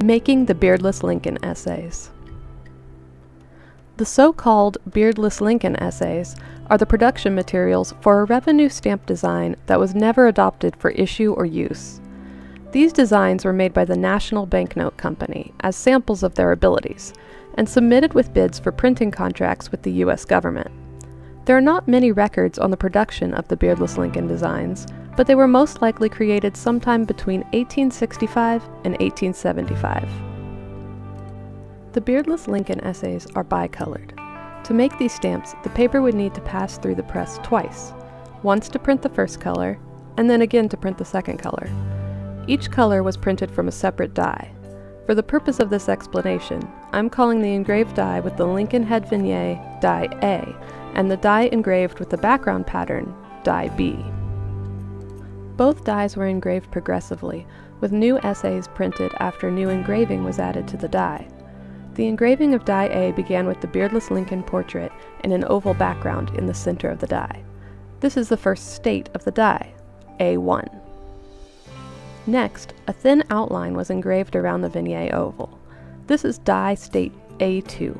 Making the Beardless Lincoln essays. The so-called Beardless Lincoln essays are the production materials for a revenue stamp design that was never adopted for issue or use. These designs were made by the National Banknote Company as samples of their abilities, and submitted with bids for printing contracts with the U.S. government. There are not many records on the production of the Beardless Lincoln designs, but they were most likely created sometime between 1865 and 1875. The Beardless Lincoln essays are bicolored. To make these stamps, the paper would need to pass through the press twice, once to print the first color, and then again to print the second color. Each color was printed from a separate die. For the purpose of this explanation, I'm calling the engraved die with the Lincoln head vignette die A, and the die engraved with the background pattern die B. Both dies were engraved progressively, with new essays printed after new engraving was added to the die. The engraving of die A began with the Beardless Lincoln portrait in an oval background in the center of the die. This is the first state of the die, A1. Next, a thin outline was engraved around the vignette oval. This is die state A2.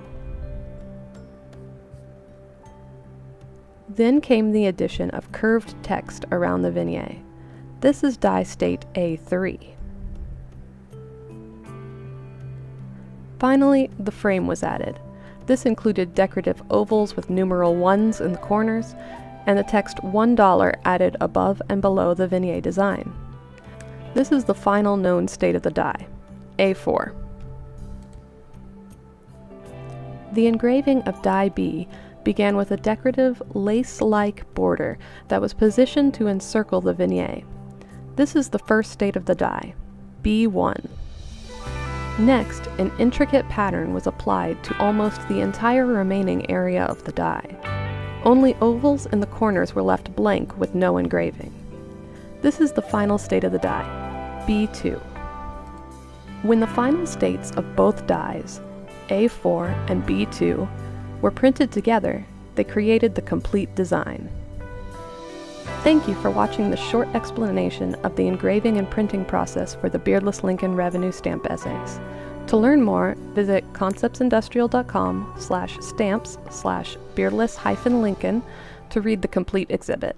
Then came the addition of curved text around the vignette. This is die state A3. Finally, the frame was added. This included decorative ovals with numeral 1s in the corners, and the text $1 added above and below the vignette design. This is the final known state of the die, A4. The engraving of die B began with a decorative lace-like border that was positioned to encircle the vignette. This is the first state of the die, B1. Next, an intricate pattern was applied to almost the entire remaining area of the die. Only ovals in the corners were left blank with no engraving. This is the final state of the die, B2. When the final states of both dies, A4 and B2, were printed together, they created the complete design. Thank you for watching this short explanation of the engraving and printing process for the Beardless Lincoln revenue stamp essays. To learn more, visit conceptsindustrial.com/stamps/beardless-lincoln to read the complete exhibit.